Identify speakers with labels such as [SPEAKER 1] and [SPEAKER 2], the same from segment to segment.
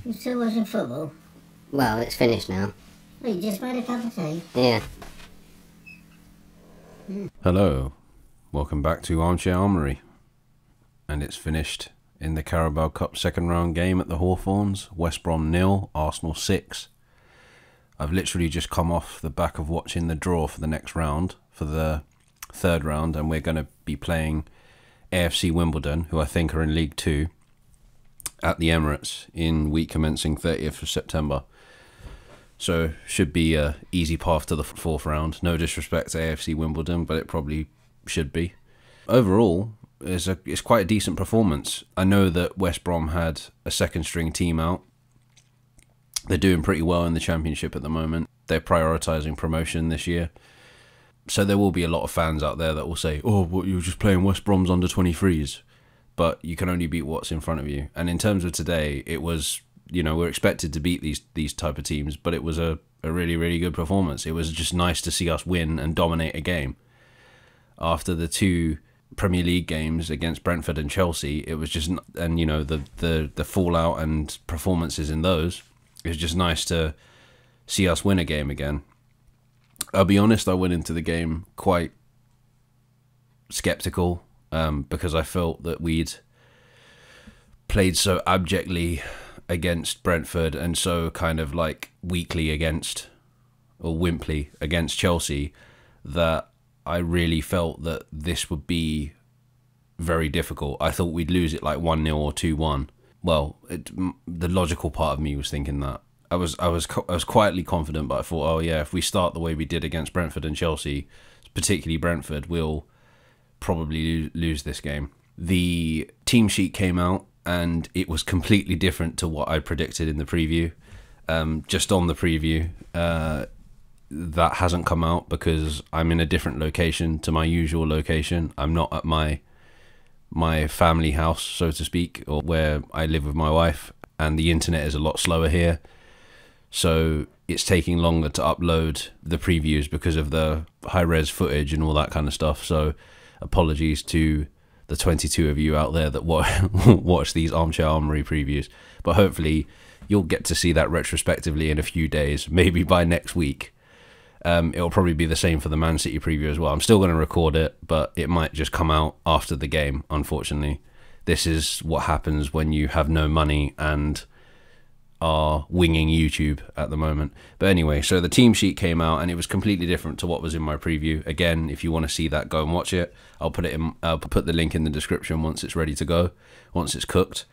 [SPEAKER 1] You still watching football?
[SPEAKER 2] Well, it's finished now.
[SPEAKER 1] Well, you just made a cup of tea?
[SPEAKER 2] Yeah.
[SPEAKER 3] Hello, welcome back to Armchair Armoury. And it's finished in the Carabao Cup second round game at the Hawthorns. West Brom 0, Arsenal 6. I've literally just come off the back of watching the draw for the next round, for the third round, and we're going to be playing AFC Wimbledon, who I think are in League 2, at the Emirates in week commencing 30th of September. So should be a easy path to the fourth round. No disrespect to AFC Wimbledon, but it probably should be. Overall, it's quite a decent performance. I know that West Brom had a second string team out. They're doing pretty well in the Championship at the moment. They're prioritising promotion this year. So there will be a lot of fans out there that will say, oh, what, you're just playing West Brom's under 23s. But you can only beat what's in front of you. And in terms of today, it was, you know, we're expected to beat these type of teams, but it was a really, really good performance. It was just nice to see us win and dominate a game. After the two Premier League games against Brentford and Chelsea, it was just, and you know, the fallout and performances in those, it was just nice to see us win a game again. I'll be honest, I went into the game quite sceptical, because I felt that we'd played so abjectly against Brentford and so kind of like weakly against, or wimply against Chelsea, that I really felt that this would be very difficult. I thought we'd lose it like 1-0 or 2-1. Well, the logical part of me was thinking that. I was quietly confident, but I thought, oh yeah, if we start the way we did against Brentford and Chelsea, particularly Brentford, we'll probably lose this game. The team sheet came out and it was completely different to what I predicted in the preview. Just on the preview, that hasn't come out because I'm in a different location to my usual location. I'm not at my family house, so to speak, or where I live with my wife, and the internet is a lot slower here. So it's taking longer to upload the previews because of the high-res footage and all that kind of stuff. So apologies to the 22 of you out there that watch these Armchair Armoury previews. But hopefully you'll get to see that retrospectively in a few days, maybe by next week. It'll probably be the same for the Man City preview as well. I'm still going to record it, but it might just come out after the game, unfortunately. This is what happens when you have no money and are winging YouTube at the moment. But anyway, so the team sheet came out and it was completely different to what was in my preview. Again, if you want to see that, go and watch it. I'll put the link in the description once it's ready to go, once it's cooked.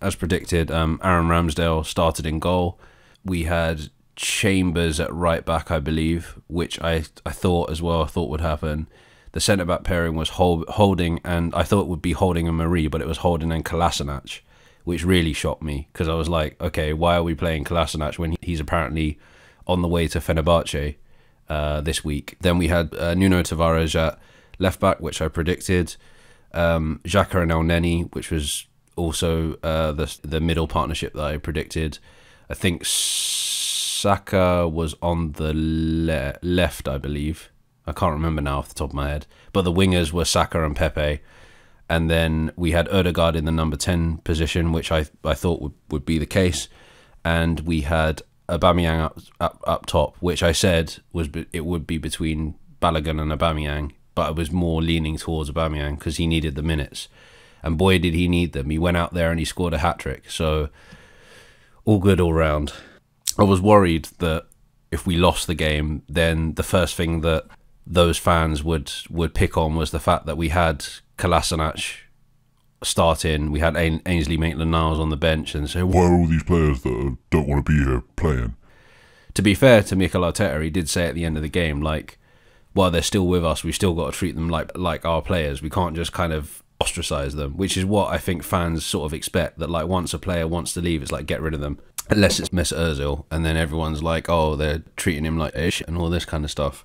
[SPEAKER 3] As predicted, Aaron Ramsdale started in goal. We had Chambers at right back, I believe, which I thought as well, I thought would happen. The centre-back pairing was Holding, and I thought it would be Holding and Marie, but it was Holding and Kolasinac, which really shocked me, because I was like, okay, why are we playing Kolasinac when he's apparently on the way to Fenerbahce this week? Then we had Nuno Tavares at left-back, which I predicted. Xhaka and El Neni, which was also the middle partnership that I predicted. I think Saka was on the left, I believe. I can't remember now off the top of my head. But the wingers were Saka and Pepe. And then we had Odegaard in the number 10 position, which I thought would be the case. And we had Aubameyang up top, which I said it would be between Balogun and Aubameyang. But I was more leaning towards Aubameyang because he needed the minutes. And boy, did he need them. He went out there and he scored a hat-trick. So all good all round. I was worried that if we lost the game, then the first thing that those fans would pick on was the fact that we had Kolasinac starting, we had Ainsley Maitland-Niles on the bench, and say, why are all these players that don't want to be here playing? To be fair to Mikel Arteta, he did say at the end of the game, like, while they're still with us, we still got to treat them like our players. We can't just kind of ostracize them, which is what I think fans sort of expect, that like once a player wants to leave, it's like get rid of them. Unless it's Mesut Ozil, and then everyone's like, oh, they're treating him like ish and all this kind of stuff.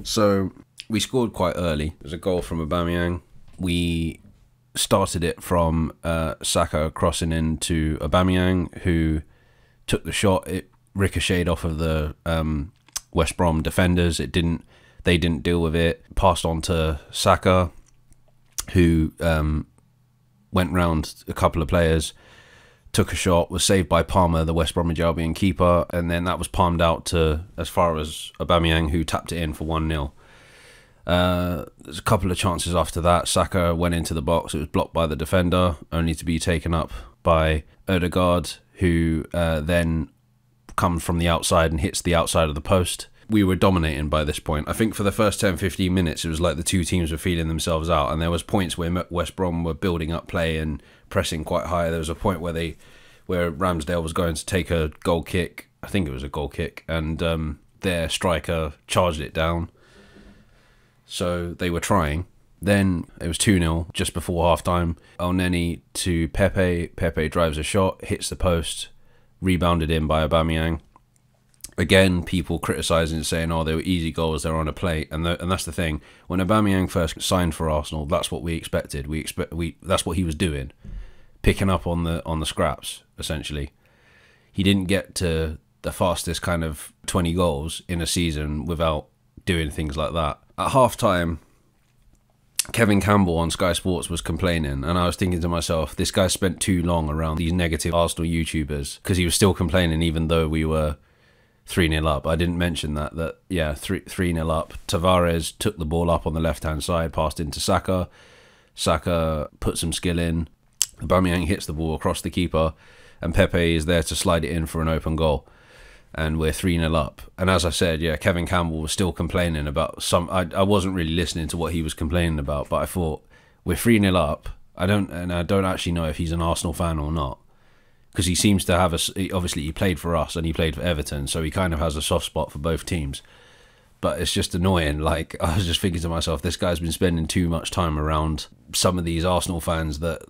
[SPEAKER 3] So we scored quite early. There's a goal from Aubameyang. We started it from Saka crossing into Aubameyang, who took the shot. It ricocheted off of the West Brom defenders. They didn't deal with it. Passed on to Saka, who went round a couple of players, took a shot, was saved by Palmer, the West Bromwich Albion keeper, and then that was palmed out to as far as Aubameyang, who tapped it in for 1-0. There's a couple of chances after that. Saka went into the box. It was blocked by the defender, only to be taken up by Odegaard, who then comes from the outside and hits the outside of the post. We were dominating by this point. I think for the first 10-15 minutes, it was like the two teams were feeling themselves out, and there was points where West Brom were building up play and pressing quite high. There was a point where Ramsdale was going to take a goal kick. I think it was a goal kick, and their striker charged it down. So they were trying. Then it was 2-0 just before half-time. Elneny to Pepe. Pepe drives a shot, hits the post, rebounded in by Aubameyang. Again, people criticising, saying, oh, they were easy goals, they're on a plate. And that's the thing. When Aubameyang first signed for Arsenal, that's what we expected. That's what he was doing, picking up on the scraps, essentially. He didn't get to the fastest kind of 20 goals in a season without doing things like that. At half-time, Kevin Campbell on Sky Sports was complaining, and I was thinking to myself, this guy spent too long around these negative Arsenal YouTubers, because he was still complaining even though we were 3-0 up. I didn't mention that 3-0 up. Tavares took the ball up on the left-hand side, passed into Saka. Saka put some skill in. Aubameyang hits the ball across the keeper, and Pepe is there to slide it in for an open goal. And we're 3-0 up. And as I said, yeah, Kevin Campbell was still complaining about some... I wasn't really listening to what he was complaining about, but I thought, we're 3-0 up. I don't actually know if he's an Arsenal fan or not, because he seems to have obviously he played for us and he played for Everton, so he kind of has a soft spot for both teams. But it's just annoying. Like, I was just thinking to myself, this guy's been spending too much time around some of these Arsenal fans that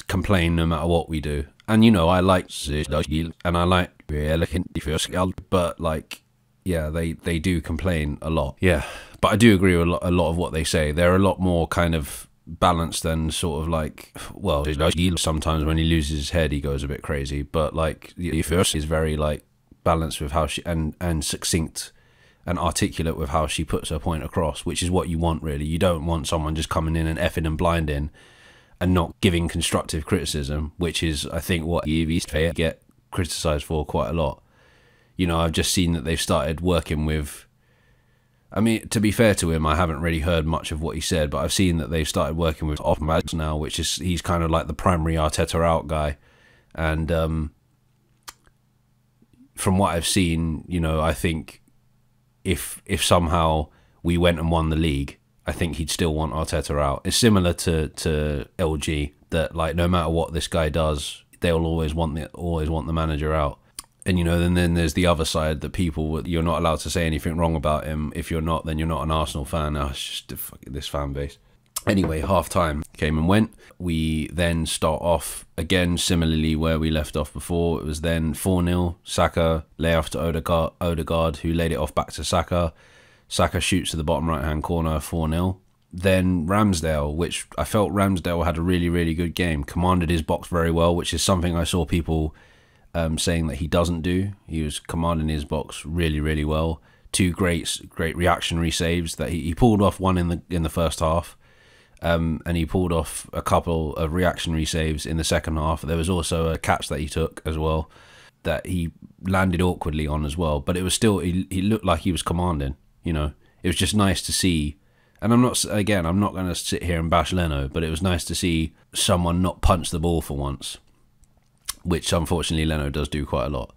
[SPEAKER 3] complain no matter what we do. And I like and I like, but like, yeah, they do complain a lot. Yeah, but I do agree with a lot of what they say. They're a lot more kind of balanced than sort of like, well, sometimes when he loses his head he goes a bit crazy, but like the first is very like balanced with how she and succinct and articulate with how she puts her point across, which is what you want, really. You don't want someone just coming in and effing and blinding and not giving constructive criticism, which is, I think, what EVs get criticised for quite a lot. I've just seen that they've started working with... I mean, to be fair to him, I haven't really heard much of what he said, but I've seen that they've started working with Offmads now, which is, he's kind of like the primary Arteta out guy. And from what I've seen, I think if somehow we went and won the league, I think he'd still want Arteta out. It's similar to LG, that like no matter what this guy does, they'll always want the manager out. And then there's the other side, that you're not allowed to say anything wrong about him. If you're not, then you're not an Arsenal fan. Oh, it's just this fan base. Anyway, half-time came and went. We then start off again similarly where we left off before. It was then 4-0. Saka layoff to Odegaard, who laid it off back to Saka. Saka shoots to the bottom right-hand corner, 4-0. Then Ramsdale, which I felt Ramsdale had a really, really good game. Commanded his box very well, which is something I saw people saying that he doesn't do. He was commanding his box really, really well. Two great reactionary saves that he pulled off, one in the first half, and he pulled off a couple of reactionary saves in the second half. There was also a catch that he took as well that he landed awkwardly on as well, but it was still, he looked like he was commanding. It was just nice to see. And I'm not going to sit here and bash Leno, but it was nice to see someone not punch the ball for once, which unfortunately Leno does do quite a lot.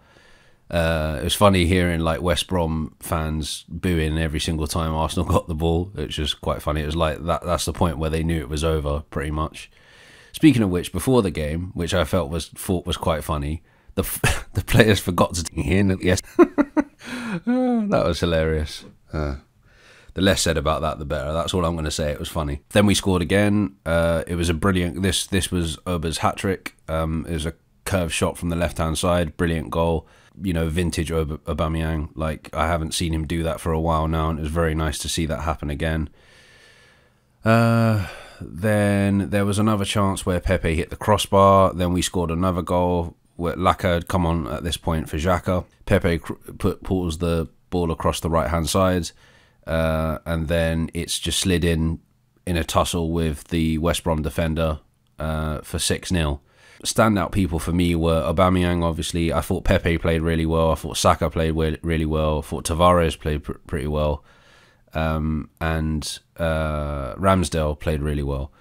[SPEAKER 3] It was funny hearing like West Brom fans booing every single time Arsenal got the ball. It was just quite funny. It was like that's the point where they knew it was over, pretty much. Speaking of which, before the game, which I thought was quite funny, the players forgot to take in. Yes, that was hilarious. The less said about that, the better. That's all I'm going to say. It was funny. Then we scored again. It was a brilliant... This was Oba's hat-trick. It was a curved shot from the left-hand side. Brilliant goal. Vintage Aubameyang. Like, I haven't seen him do that for a while now, and it was very nice to see that happen again. Then there was another chance where Pepe hit the crossbar. Then we scored another goal where Laka had come on at this point for Xhaka. Pepe pulls the ball across the right-hand side. And then it's just slid in a tussle with the West Brom defender for 6-0. Standout people for me were Aubameyang, obviously. I thought Pepe played really well. I thought Saka played really well. I thought Tavares played pretty well. And Ramsdale played really well.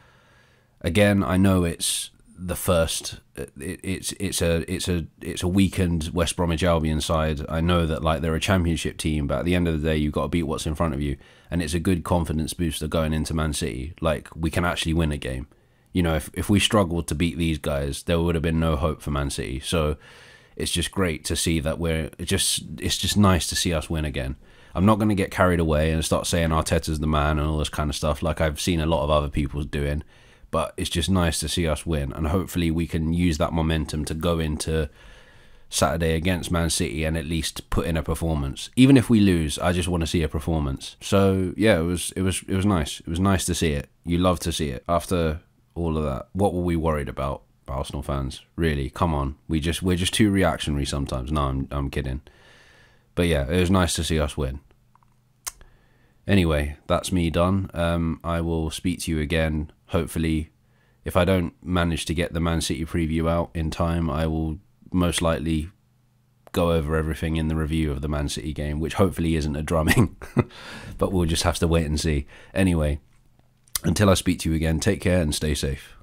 [SPEAKER 3] Again, I know it's the first. It's a weakened West Bromwich Albion side. I know that like they're a championship team, but at the end of the day, you've got to beat what's in front of you, and it's a good confidence booster going into Man City. Like, we can actually win a game. You know, if we struggled to beat these guys, there would have been no hope for Man City. So it's just great to see that it's just nice to see us win again. I'm not going to get carried away and start saying Arteta's the man and all this kind of stuff like I've seen a lot of other people doing, but it's just nice to see us win, and hopefully we can use that momentum to go into Saturday against Man City and at least put in a performance. Even if we lose, I just want to see a performance. So yeah, it was nice. It was nice to see it. You love to see it after all of that. What were we worried about, Arsenal fans? Really, come on. We're just too reactionary sometimes. No, I'm kidding. But yeah, it was nice to see us win. Anyway, that's me done. I will speak to you again. Hopefully, if I don't manage to get the Man City preview out in time, I will most likely go over everything in the review of the Man City game, which hopefully isn't a drumming. But we'll just have to wait and see. Anyway, until I speak to you again, take care and stay safe.